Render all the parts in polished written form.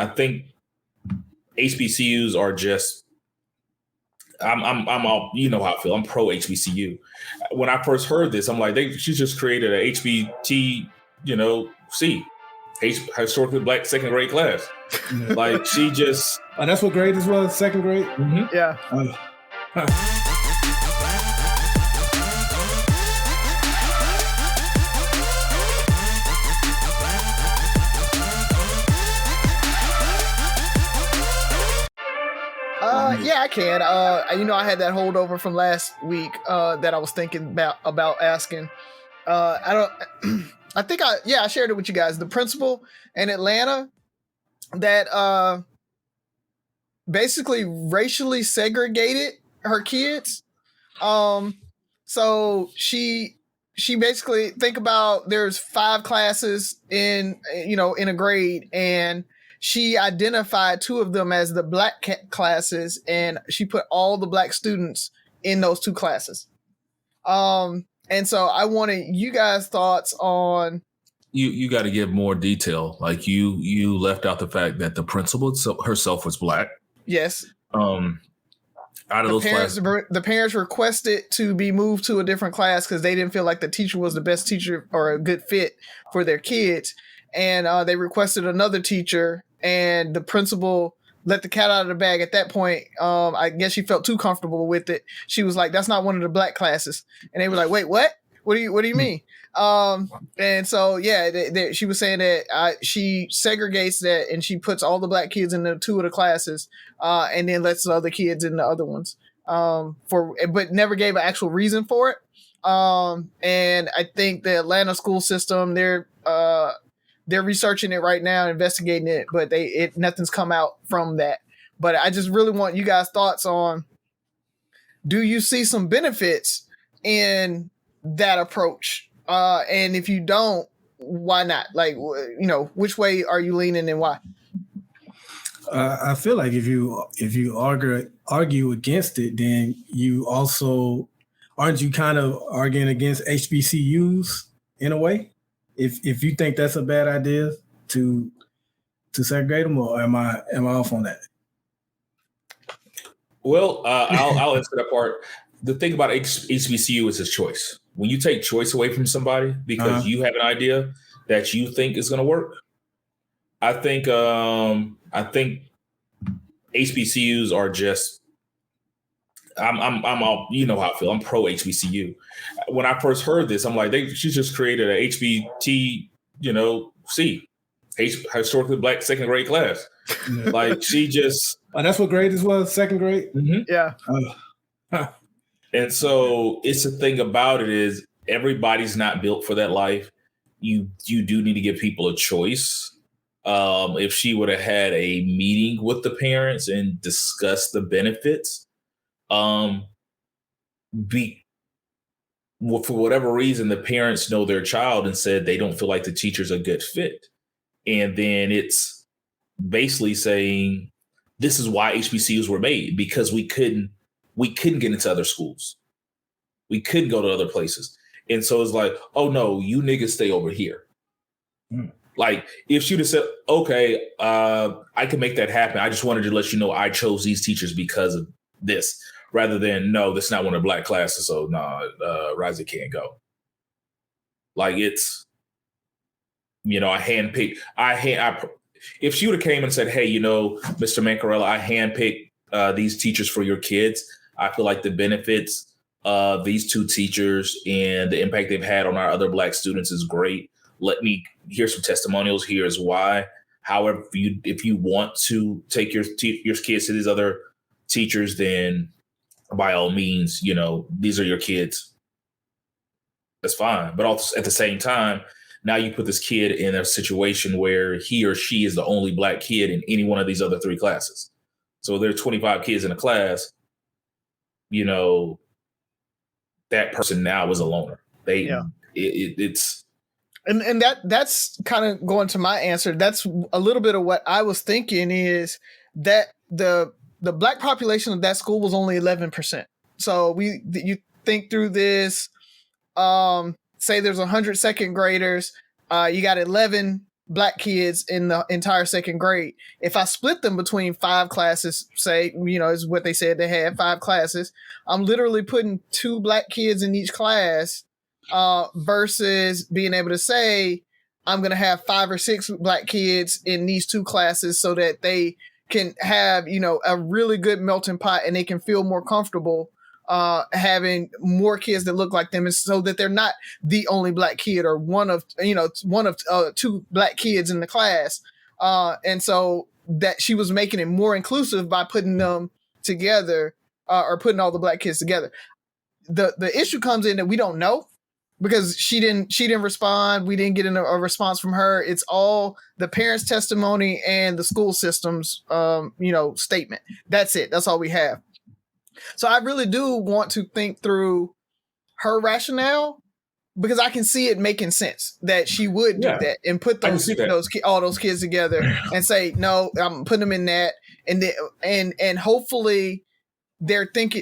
I think HBCUs are just. I'm all, you know how I feel. I'm pro HBCU. When I first heard this, I'm like, she just created a HBT, C, historically black second grade class. Like she just. Oh, that's what grade this was? Second grade? Mm-hmm. Yeah. Yeah, I can. I had that holdover from last week that I was thinking about asking. I think I shared it with you guys. The principal in Atlanta that basically racially segregated her kids. So she basically, think about, there's 5 classes in a grade, and she identified 2 of them as the black classes, and she put all the black students in those 2 classes. And so I wanted you guys' thoughts on. You got to give more detail. Like you left out the fact that the principal herself was black. Yes. Out of those classes, the parents requested to be moved to a different class because they didn't feel like the teacher was the best teacher or a good fit for their kids, and they requested another teacher. And the principal let the cat out of the bag at that point. I guess she felt too comfortable with it. She was like, "That's not one of the black classes," and they were like, "Wait, what? What do you mean?" And so she was saying that she segregates that, and she puts all the black kids in the 2 of the classes, and then lets the other kids in the other ones. But never gave an actual reason for it. And I think the Atlanta school system, they're researching it right now, investigating it, but nothing's come out from that. But I just really want you guys' thoughts on, do you see some benefits in that approach? And if you don't, why not? Like, which way are you leaning and why? I feel like if you argue against it, then you also, aren't you kind of arguing against HBCUs in a way? If you think that's a bad idea to segregate them, or am I off on that? Well, I'll answer that part. The thing about HBCU is his choice. When you take choice away from somebody because you have an idea that you think is going to work, I think HBCUs are just. I'm all, you know how I feel. I'm pro HBCU. When I first heard this, I'm like, she just created a HBT, C, historically black second grade class. Like she just. Oh, that's what grade this was? Second grade? Mm-hmm. Yeah. And so it's the thing about it is everybody's not built for that life. You do need to give people a choice. If she would have had a meeting with the parents and discussed the benefits, for whatever reason, the parents know their child and said they don't feel like the teacher's a good fit. And then it's basically saying this is why HBCUs were made, because we couldn't get into other schools. We couldn't go to other places. And so it's like, oh no, you niggas stay over here. Like if she'd have said, okay, I can make that happen. I just wanted to let you know I chose these teachers because of this, rather than, no, that's not one of the black classes. So Razi can't go. Like it's, I handpicked, if she would have came and said, hey, Mr. Mancarella, I handpicked these teachers for your kids. I feel like the benefits of these 2 teachers and the impact they've had on our other black students is great. Let me hear some testimonials. Here's why. However, if you want to take your kids to these other teachers, then by all means, these are your kids. That's fine. But also at the same time, now you put this kid in a situation where he or she is the only black kid in any one of these other 3 classes. So there are 25 kids in a class. That person now is a loner. It's. And that's kind of going to my answer. That's a little bit of what I was thinking, is that the black population of that school was only 11%. So you think through this, say there's 100 second graders, you got 11 black kids in the entire second grade. If I split them between 5 classes, say, is what they said they had, 5 classes, I'm literally putting 2 black kids in each class versus being able to say, I'm going to have 5 or 6 black kids in these 2 classes so that they can have, a really good melting pot and they can feel more comfortable having more kids that look like them, and so that they're not the only black kid or one of 2 black kids in the class. And so that she was making it more inclusive by putting them together or putting all the black kids together. The issue comes in that we don't know, because she didn't respond. We didn't get a response from her. It's all the parents' testimony and the school system's statement. That's it. That's all we have. So I really do want to think through her rationale, because I can see it making sense that she would do that and put all those kids together and say, no, I'm putting them in that, and hopefully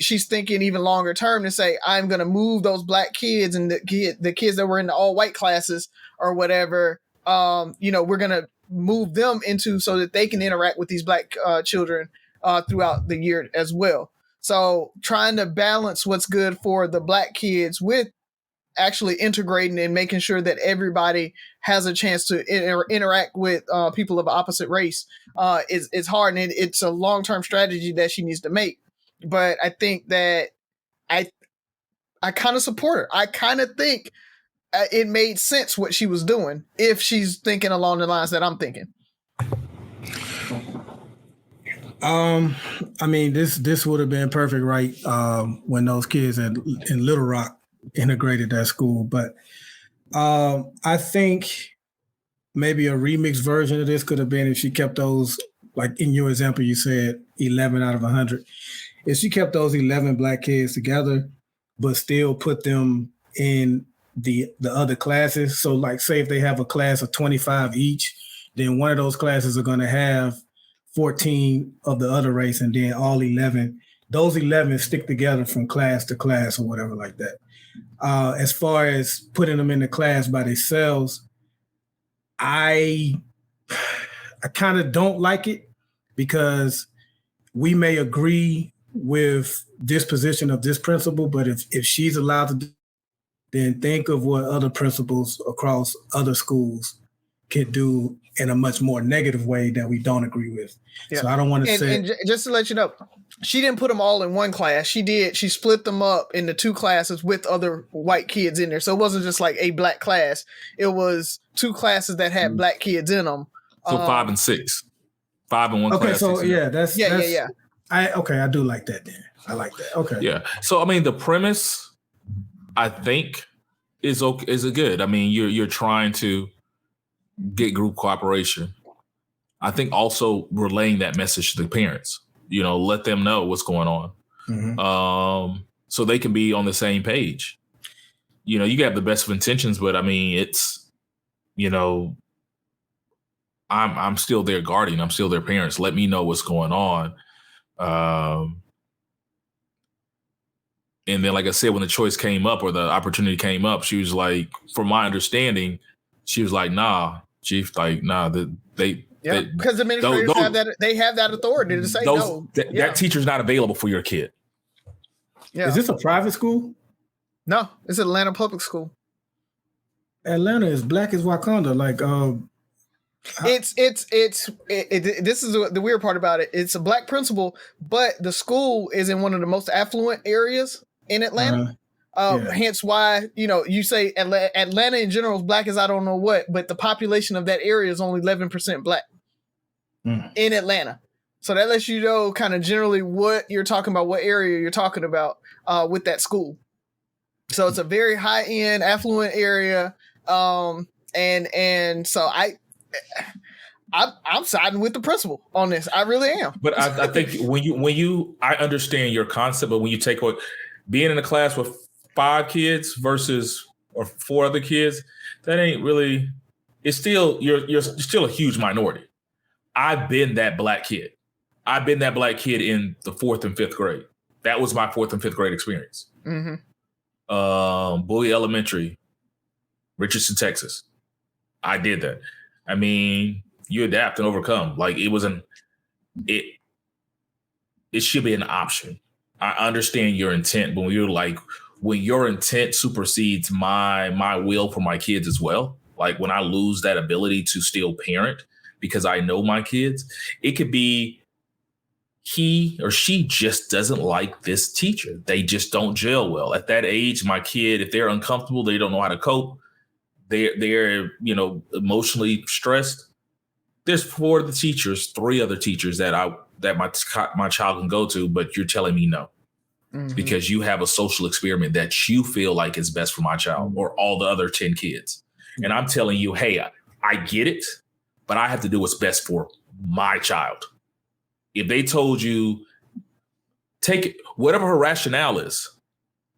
she's thinking even longer term to say, I'm going to move those black kids and the kids that were in the all white classes or whatever. We're going to move them into so that they can interact with these black children throughout the year as well. So trying to balance what's good for the black kids with actually integrating and making sure that everybody has a chance to interact with people of opposite race is hard. And it's a long-term strategy that she needs to make. But I think that I kind of support her. I kind of think it made sense what she was doing if she's thinking along the lines that I'm thinking. I mean, this would have been perfect, right? When those kids in Little Rock integrated that school. But I think maybe a remixed version of this could have been if she kept those, like in your example, you said 11 out of 100. If she kept those 11 black kids together, but still put them in the other classes. So like, say if they have a class of 25 each, then one of those classes are going to have 14 of the other race, and then all 11, those 11 stick together from class to class or whatever like that. As far as putting them in the class by themselves, I kind of don't like it, because we may agree with this position of this principal, but if she's allowed to do, then think of what other principals across other schools could do in a much more negative way that we don't agree with. Yeah. So I don't want to say. And just to let you know, she didn't put them all in one class. She split them up into 2 classes with other white kids in there. So it wasn't just like a black class. It was 2 classes that had black kids in them. So 5 and 6. 5 in one class. Okay, so yeah, that's yeah. I do like that then. I like that. Okay. Yeah. So I mean, the premise, I think, is good. I mean, you're trying to get group cooperation. I think also relaying that message to the parents. Let them know what's going on, so they can be on the same page. You have the best of intentions, but I mean, it's, I'm still their guardian. I'm still their parents. Let me know what's going on. And then, like I said, when the choice came up or the opportunity came up, she was like, from my understanding, she was like, nah, chief, like, nah, because administrators have that authority to say no. That teacher's not available for your kid. Yeah. Is this a private school? No, it's Atlanta public school. Atlanta is black as Wakanda. Like, this is the weird part about it. It's a black principal, but the school is in one of the most affluent areas in Atlanta. Hence why, you say Atlanta in general is black as I don't know what, but the population of that area is only 11% black in Atlanta. So that lets you know kind of generally what you're talking about, what area you're talking about with that school. So it's a very high end affluent area. And so I'm siding with the principal on this. I really am. But I think I understand your concept, but when you take what being in a class with 5 kids versus or 4 other kids, that ain't really. It's still you're still a huge minority. I've been that black kid. I've been that black kid in the 4th and 5th grade. That was my 4th and 5th grade experience. Bowie Elementary, Richardson, Texas. I did that. I mean, you adapt and overcome. Like it should be an option. I understand your intent, but when your intent supersedes my will for my kids as well, like when I lose that ability to still parent because I know my kids, it could be he or she just doesn't like this teacher. They just don't gel well. At that age, my kid, if they're uncomfortable, they don't know how to cope, they're emotionally stressed. There's 4 other teachers, 3 other teachers that my child can go to, but you're telling me no. Because you have a social experiment that you feel like is best for my child or all the other 10 kids. And I'm telling you, hey, I get it, but I have to do what's best for my child. If they told you, take it, whatever her rationale is,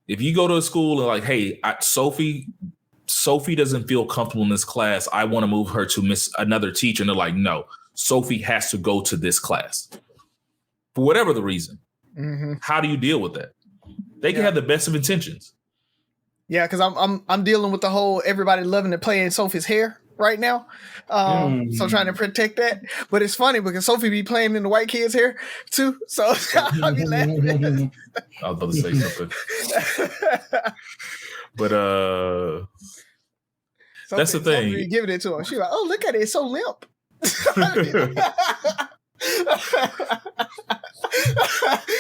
if you go to a school and like, hey, Sophie doesn't feel comfortable in this class, I want to move her to another teacher. And they're like, no, Sophie has to go to this class for whatever the reason. How do you deal with that? They can have the best of intentions. Yeah, because I'm dealing with the whole everybody loving to play in Sophie's hair right now. So trying to protect that. But it's funny because Sophie be playing in the white kids' hair too. So I'll be laughing. I was about to say something. But that's the thing. Sophie giving it to her. She's like, oh, look at it. It's so limp.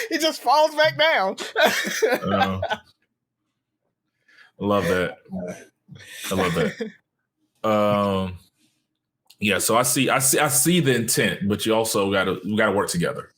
It just falls back down. I love that. Yeah, so I see the intent, but you also gotta work together.